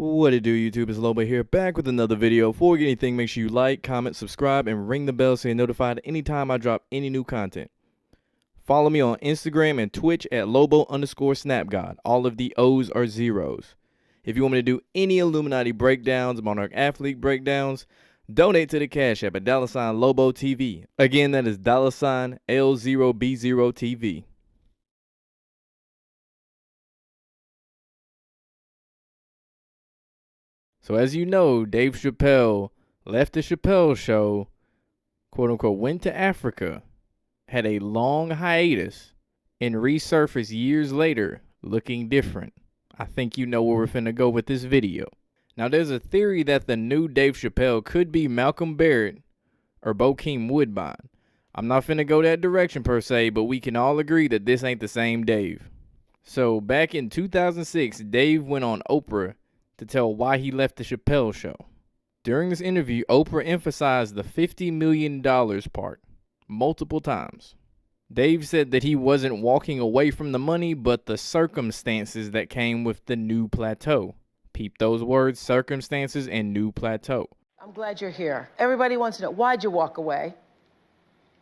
What it do, YouTube? It's Lobo here, back with another video. Before we get anything, make sure you like, comment, subscribe, and ring the bell so you're notified anytime I drop any new content. Follow me on Instagram and Twitch at Lobo_SnapGod. All of the O's are zeros. If you want me to do any Illuminati breakdowns, Monarch Athlete breakdowns, donate to the Cash App at $LoboTV. Again, that is $L0B0TV. So as you know, Dave Chappelle left the Chappelle show, quote unquote, went to Africa, had a long hiatus, and resurfaced years later looking different. I think you know where we're finna go with this video. Now there's a theory that the new Dave Chappelle could be Malcolm Barrett or Bokeem Woodbine. I'm not finna go that direction per se, but we can all agree that this ain't the same Dave. So back in 2006, Dave went on Oprah to tell why he left the Chappelle show. During this interview, Oprah emphasized the $50 million part multiple times. Dave said that he wasn't walking away from the money, but the circumstances that came with the new plateau. Peep those words, circumstances and new plateau. I'm glad you're here. Everybody wants to know, why'd you walk away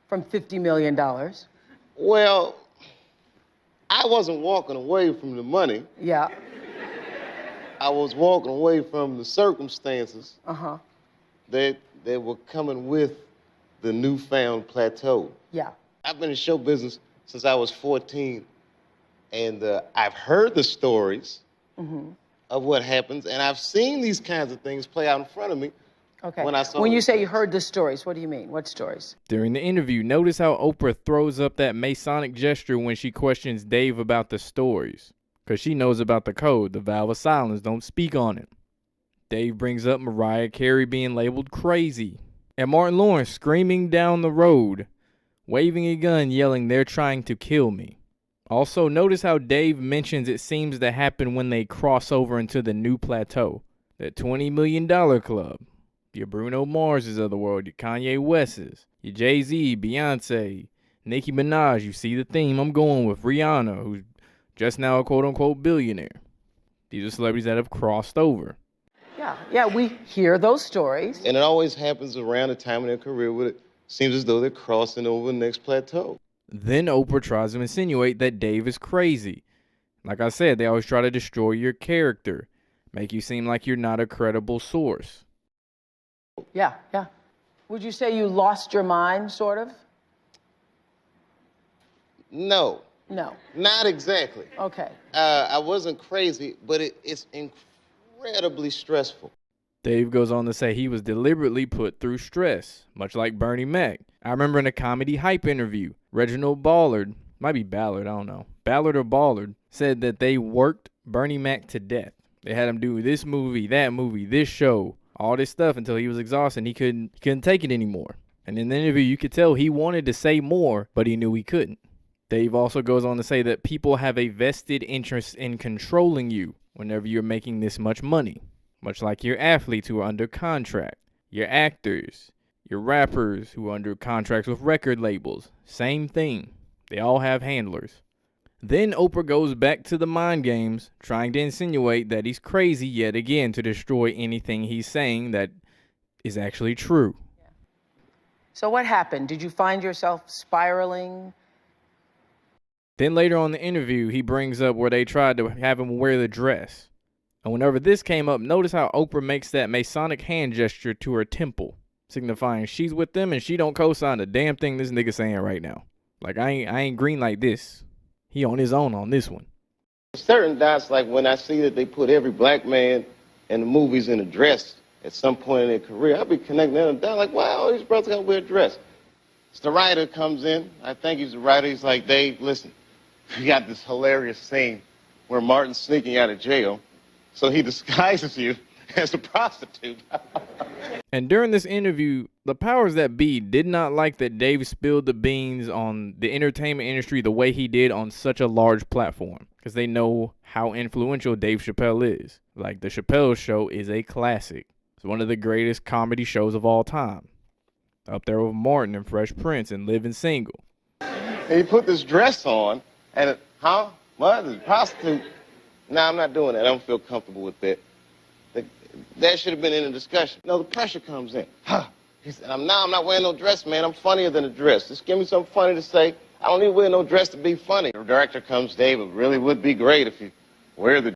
from $50 million? Well, I wasn't walking away from the money. Yeah. I was walking away from the circumstances Uh-huh. that were coming with the newfound plateau. Yeah. I've been in show business since I was 14, and I've heard the stories of what happens, and I've seen these kinds of things play out in front of me. Okay. When you say you heard the stories, what do you mean? What stories? During the interview, notice how Oprah throws up that Masonic gesture when she questions Dave about the stories. Because she knows about the code, the vow of silence, don't speak on it. Dave brings up Mariah Carey being labeled crazy. And Martin Lawrence screaming down the road, waving a gun, yelling, "They're trying to kill me." Also, notice how Dave mentions it seems to happen when they cross over into the new plateau. That $20 million club. Your Bruno Marses of the world, your Kanye Wests, your Jay-Z, Beyonce, Nicki Minaj. You see the theme I'm going with. Rihanna, who's just now a quote-unquote billionaire. These are celebrities that have crossed over. Yeah, we hear those stories. And it always happens around the time in their career where it seems as though they're crossing over the next plateau. Then Oprah tries to insinuate that Dave is crazy. Like I said, they always try to destroy your character, make you seem like you're not a credible source. Yeah. Would you say you lost your mind, sort of? No, No. not exactly. Okay. I wasn't crazy, but it's incredibly stressful. Dave goes on to say he was deliberately put through stress, much like Bernie Mac. I remember in a comedy hype interview, Reginald Ballard, might be Ballard, I don't know, Ballard or Ballard, said that they worked Bernie Mac to death. They had him do this movie, this show, all this stuff until he was exhausted and he couldn't take it anymore. And in the interview, you could tell he wanted to say more, but he knew he couldn't. Dave also goes on to say that people have a vested interest in controlling you whenever you're making this much money. Much like your athletes who are under contract, your actors, your rappers who are under contracts with record labels. Same thing. They all have handlers. Then Oprah goes back to the mind games, trying to insinuate that he's crazy yet again to destroy anything he's saying that is actually true. So what happened? Did you find yourself spiraling? Then later on in the interview, he brings up where they tried to have him wear the dress. And whenever this came up, notice how Oprah makes that Masonic hand gesture to her temple, signifying she's with them and she don't co-sign a damn thing this nigga saying right now. Like, I ain't green like this. He on his own on this one. Certain dots, like when I see that they put every black man in the movies in a dress at some point in their career, I'll be connecting them down like, wow, all these brothers gotta wear a dress. So the writer comes in, I think he's the writer, he's like, Dave, listen, we got this hilarious scene where Martin's sneaking out of jail, so he disguises you as a prostitute. And during this interview, the powers that be did not like that Dave spilled the beans on the entertainment industry the way he did on such a large platform, because they know how influential Dave Chappelle is. Like, the Chappelle Show is a classic. It's one of the greatest comedy shows of all time. Up there with Martin and Fresh Prince and Living Single. And he put this dress on, and what? Prostitute? No, I'm not doing that. I don't feel comfortable with that. That should have been in the discussion. No, the pressure comes in. Huh. He said, I'm not wearing no dress, man. I'm funnier than a dress. Just give me something funny to say. I don't need to wear no dress to be funny. The director comes, Dave, it really would be great if you wear the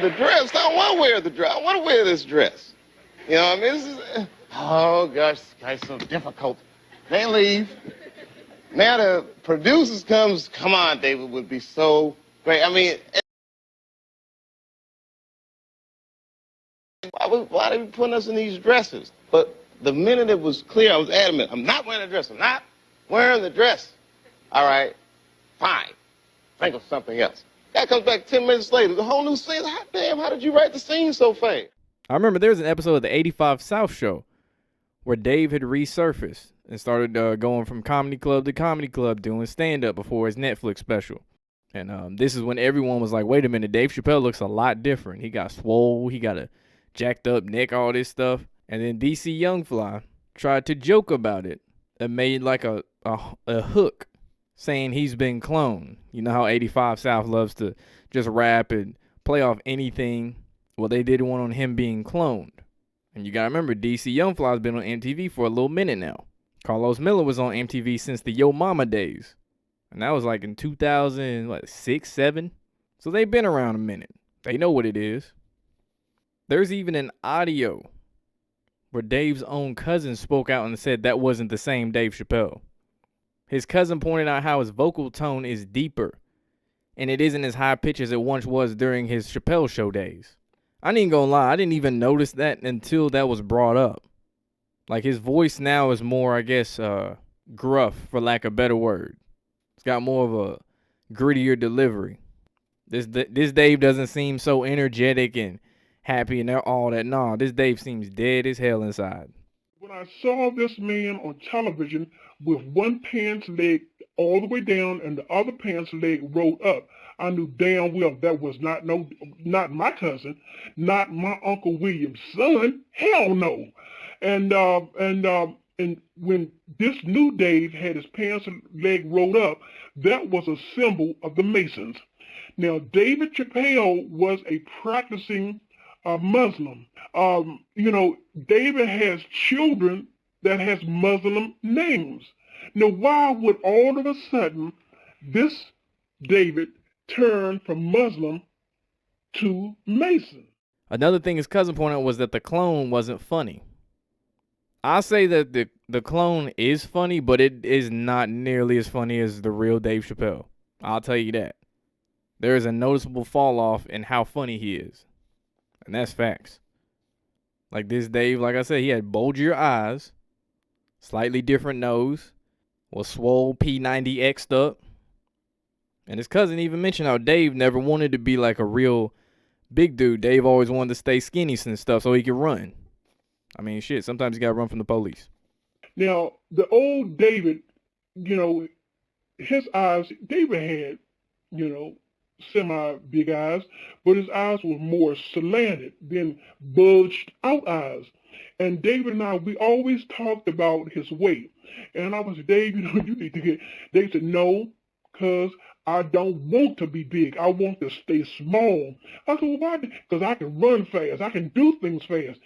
dress. I don't want to wear the dress. I want to wear this dress. You know what I mean? This is, oh, gosh, this guy's so difficult. They leave. Now the producers comes, come on, David would be so great. I mean, why they be putting us in these dresses? But the minute it was clear, I was adamant. I'm not wearing a dress. I'm not wearing the dress. All right, fine. Think of something else. Guy comes back 10 minutes later. The whole new scene. Hot damn, how did you write the scene so fast? I remember there was an episode of the 85 South show where Dave had resurfaced and started going from comedy club to comedy club doing stand-up before his Netflix special. And this is when everyone was like, wait a minute, Dave Chappelle looks a lot different. He got swole. He got a jacked up neck, all this stuff. And then DC Youngfly tried to joke about it and made like a hook saying he's been cloned. You know how 85 South loves to just rap and play off anything. Well, they did one on him being cloned. And you got to remember, DC Youngfly's been on MTV for a little minute now. Carlos Miller was on MTV since the Yo Mama days. And that was like in 2006, 7. So they've been around a minute. They know what it is. There's even an audio where Dave's own cousin spoke out and said that wasn't the same Dave Chappelle. His cousin pointed out how his vocal tone is deeper, and it isn't as high pitched as it once was during his Chappelle show days. I ain't gonna lie, I didn't even notice that until that was brought up. Like, his voice now is more, I guess, gruff, for lack of a better word. It's got more of a grittier delivery. This Dave doesn't seem so energetic and happy and all that. Nah, this Dave seems dead as hell inside. When I saw this man on television with one pants leg all the way down and the other pants leg rolled up, I knew damn well that was not my cousin, not my Uncle William's son. Hell no. And when this new Dave had his pants leg rolled up, that was a symbol of the Masons. Now, David Chappelle was a practicing Muslim. David has children that has Muslim names. Now, why would all of a sudden this David turn from Muslim to Mason? Another thing his cousin pointed out was that the clone wasn't funny. I say that the clone is funny, but it is not nearly as funny as the real Dave Chappelle. I'll tell you that. There is a noticeable fall off in how funny he is. And that's facts. Like this Dave, like I said, he had bulgier eyes, slightly different nose, was swole P90X'd up. And his cousin even mentioned how Dave never wanted to be like a real big dude. Dave always wanted to stay skinny and stuff so he could run. I mean, shit, sometimes you got to run from the police. Now, the old David, his eyes, David had, semi-big eyes, but his eyes were more slanted than bulged out eyes. And David and I, we always talked about his weight. And I was, Dave, you need to get, they said, no, because I don't want to be big. I want to stay small. I said, well, why? Because I can run fast. I can do things fast.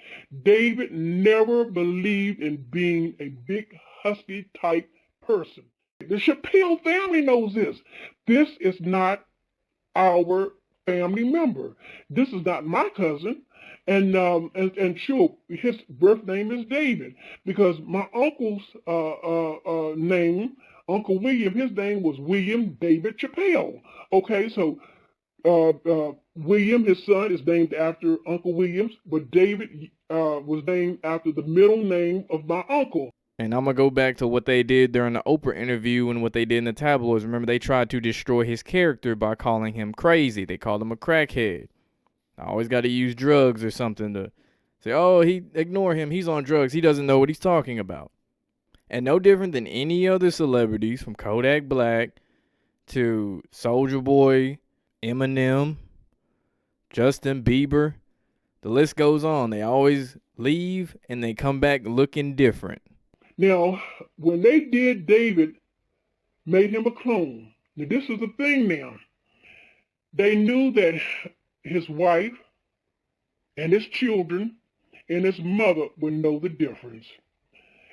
David never believed in being a big, husky type person. The Chappelle family knows this. This is not our family member. This is not my cousin. And sure, his birth name is David because my uncle's name, Uncle William, his name was William David Chappelle. Okay, so William, his son, is named after Uncle Williams, but David was named after the middle name of my uncle. And I'm going to go back to what they did during the Oprah interview and what they did in the tabloids. Remember, they tried to destroy his character by calling him crazy. They called him a crackhead. I always got to use drugs or something to say, oh, ignore him. He's on drugs. He doesn't know what he's talking about. And no different than any other celebrities, from Kodak Black to Soulja Boy, Eminem, Justin Bieber, the list goes on. They always leave and they come back looking different. Now, when they did David, made him a clone. Now, this is the thing now. They knew that his wife and his children and his mother would know the difference.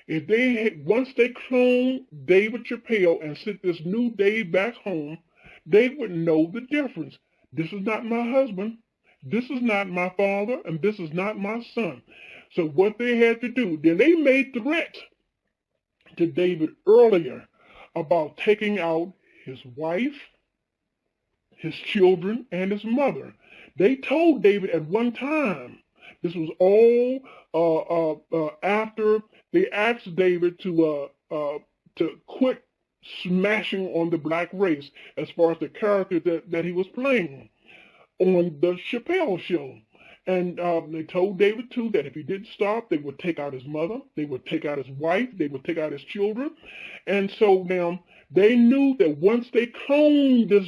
If they had, once they cloned David Chappelle and sent this new Dave back home, they would know the difference. This is not my husband. This is not my father, and this is not my son. So what they had to do, then they made threats to David earlier about taking out his wife, his children, and his mother. They told David at one time, this was all after they asked David to quit smashing on the black race as far as the character that he was playing on the Chappelle show. And they told David, too, that if he didn't stop, they would take out his mother, they would take out his wife, they would take out his children. And so now they knew that once they cloned this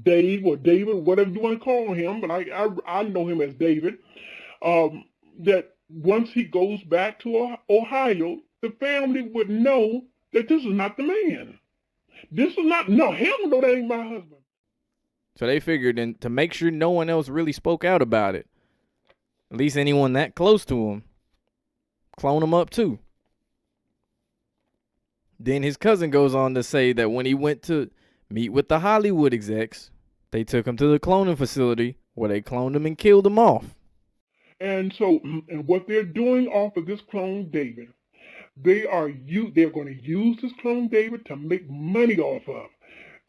Dave or David, whatever you want to call him, but I know him as David, that once he goes back to Ohio, the family would know that this is not the man. This is not, no, hell no, that ain't my husband. So they figured to make sure no one else really spoke out about it, at least anyone that close to him, clone him up too. Then his cousin goes on to say that when he went to meet with the Hollywood execs, they took him to the cloning facility where they cloned him and killed him off. And so, and what they're doing off of this clone David, they're going to use this clone David to make money off of.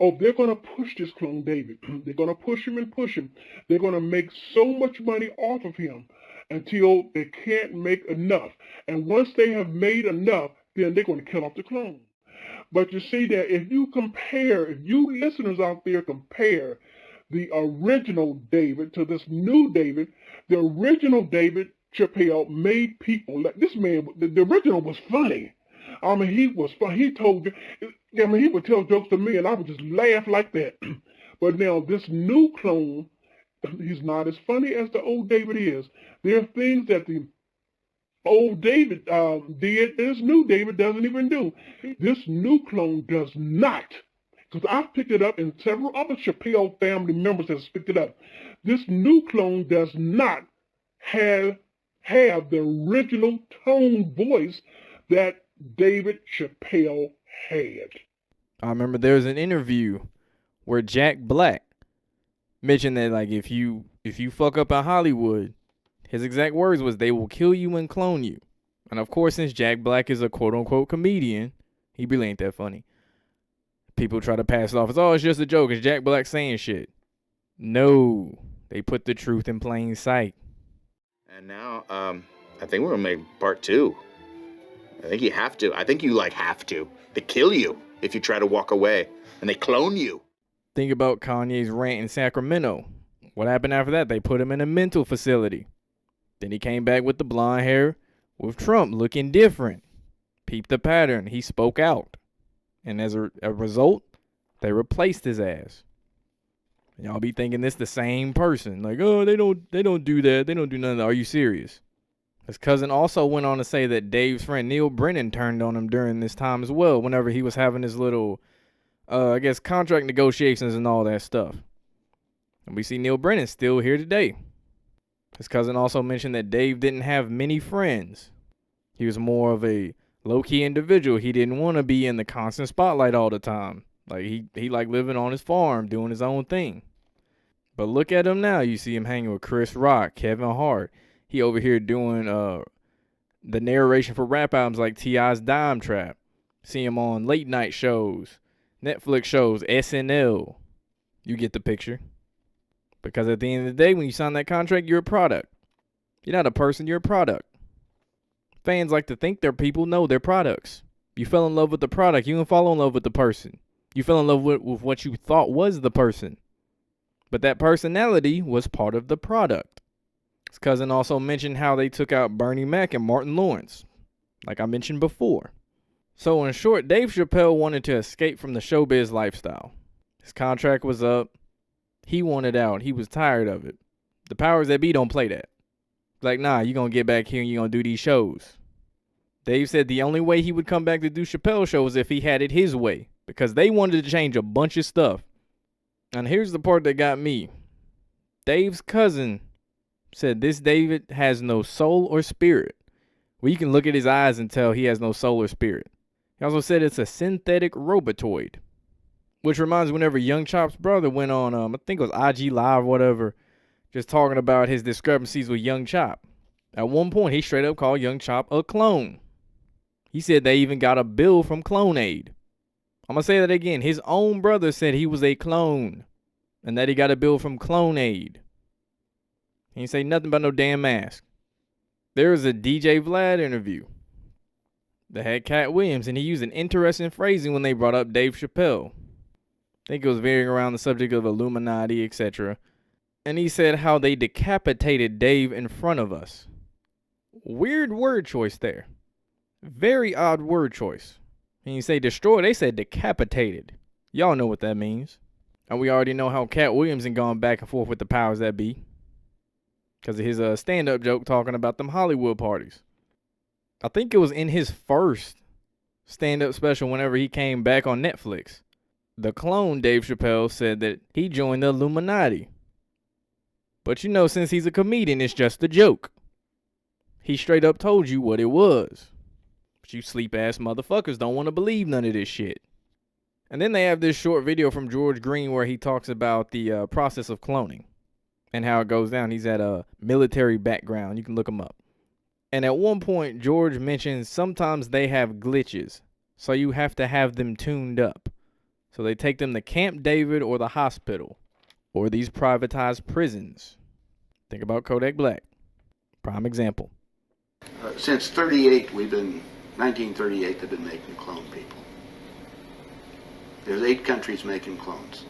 Oh, they're going to push this clone David. They're going to push him and push him. They're going to make so much money off of him until they can't make enough. And once they have made enough, then they're going to kill off the clone. But you see that if you listeners out there compare the original David to this new David, the original David Chappelle made people, this man, the original was funny. I mean, he was fun. He would tell jokes to me and I would just laugh like that. But now this new clone, he's not as funny as the old David is. There are things that the old David did this new David doesn't even do. This new clone does not. Because I've picked it up and several other Chappelle family members have picked it up. This new clone does not have the original tone voice that David Chappelle had. I remember there was an interview where Jack Black mentioned that, like, if you fuck up in Hollywood, his exact words was, they will kill you and clone you. And of course, since Jack Black is a quote unquote comedian, he really ain't that funny. People try to pass it off as, oh, it's just a joke, it's Jack Black saying shit. No, they put the truth in plain sight. And now, I think we're gonna make part 2. I think you have to. I think you have to. They kill you if you try to walk away, and they clone you. Think about Kanye's rant in Sacramento. What happened after that? They put him in a mental facility. Then he came back with the blonde hair, with Trump looking different. Peep the pattern. He spoke out. And as a result, they replaced his ass. Y'all be thinking this the same person. Like, oh, they don't do that. They don't do none of that. Are you serious? His cousin also went on to say that Dave's friend Neil Brennan turned on him during this time as well, whenever he was having his little, contract negotiations and all that stuff. And we see Neil Brennan still here today. His cousin also mentioned that Dave didn't have many friends. He was more of a low-key individual. He didn't want to be in the constant spotlight all the time. Like, he liked living on his farm, doing his own thing. But look at him now. You see him hanging with Chris Rock, Kevin Hart. He over here doing the narration for rap albums like T.I.'s Dime Trap. See him on late night shows, Netflix shows, SNL. You get the picture. Because at the end of the day, when you sign that contract, you're a product. You're not a person, you're a product. Fans like to think their people. No, they're products. You fell in love with the product, you can fall in love with the person. You fell in love with what you thought was the person. But that personality was part of the product. His cousin also mentioned how they took out Bernie Mac and Martin Lawrence, like I mentioned before. So in short, Dave Chappelle wanted to escape from the showbiz lifestyle. His contract was up. He wanted out. He was tired of it. The powers that be don't play that. Like, nah, you're going to get back here and you're going to do these shows. Dave said the only way he would come back to do Chappelle show was if he had it his way, because they wanted to change a bunch of stuff. And here's the part that got me. Dave's cousin said this David has no soul or spirit. Well, you can look at his eyes and tell he has no soul or spirit. He also said it's a synthetic robotoid. Which reminds me whenever Young Chop's brother went on, I think it was IG Live or whatever, just talking about his discrepancies with Young Chop. At one point, he straight up called Young Chop a clone. He said they even got a bill from CloneAid. I'm going to say that again. His own brother said he was a clone and that he got a bill from CloneAid. He didn't say nothing about no damn mask. There was a DJ Vlad interview that had Cat Williams, and he used an interesting phrasing when they brought up Dave Chappelle. I think it was veering around the subject of Illuminati, etc. And he said how they decapitated Dave in front of us. Weird word choice there. Very odd word choice. And you say destroy, they said decapitated. Y'all know what that means. And we already know how Cat Williams had gone back and forth with the powers that be. Because of his stand-up joke talking about them Hollywood parties. I think it was in his first stand-up special whenever he came back on Netflix. The clone Dave Chappelle said that he joined the Illuminati. But you know, since he's a comedian, it's just a joke. He straight up told you what it was. But you sleep-ass motherfuckers don't want to believe none of this shit. And then they have this short video from George Green where he talks about the process of cloning and how it goes down. He's at a military background. You can look him up. And at one point, George mentions sometimes they have glitches, so you have to have them tuned up. So they take them to Camp David or the hospital or these privatized prisons. Think about Kodak Black. Prime example. Since 1938, they've been making clone people. There's 8 countries making clones.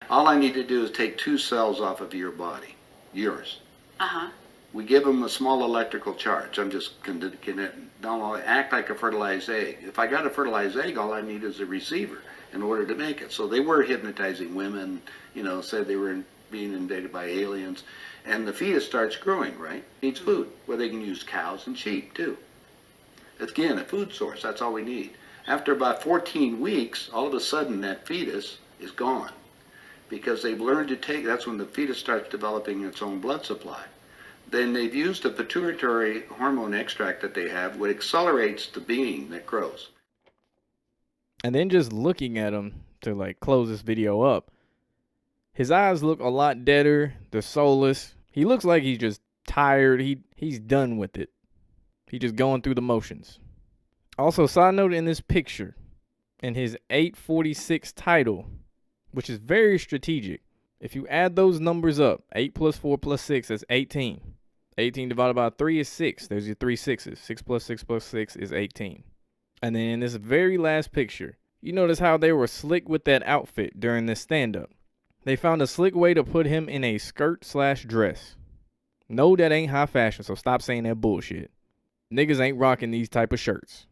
All I need to do is take 2 cells off of your body, yours. Uh-huh. We give them a small electrical charge. I'm just going to act like a fertilized egg. If I got a fertilized egg, all I need is a receiver in order to make it. So they were hypnotizing women, said they were being invaded by aliens. And the fetus starts growing, right? Needs food. Well, they can use cows and sheep, too. Again, a food source. That's all we need. After about 14 weeks, all of a sudden that fetus is gone. Because they've learned to take, that's when the fetus starts developing its own blood supply. Then they've used a pituitary hormone extract that they have, which accelerates the being that grows. And then just looking at him to close this video up, his eyes look a lot deader. They're soulless. He looks like he's just tired. He's done with it. He's just going through the motions. Also, side note in this picture, in his 846 title, which is very strategic. If you add those numbers up, 8 plus 4 plus 6, that's 18. 18 divided by 3 is 6. There's your 3 6s. 6 plus 6 plus 6 is 18. And then in this very last picture, you notice how they were slick with that outfit during this stand-up. They found a slick way to put him in a skirt/dress. No, that ain't high fashion, so stop saying that bullshit. Niggas ain't rocking these type of shirts.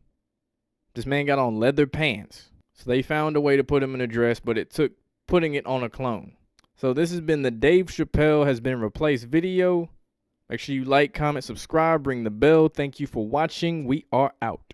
This man got on leather pants. So they found a way to put him in a dress, but it took putting it on a clone. So this has been the Dave Chappelle has been replaced video. Make sure you like, comment, subscribe, ring the bell. Thank you for watching. We are out.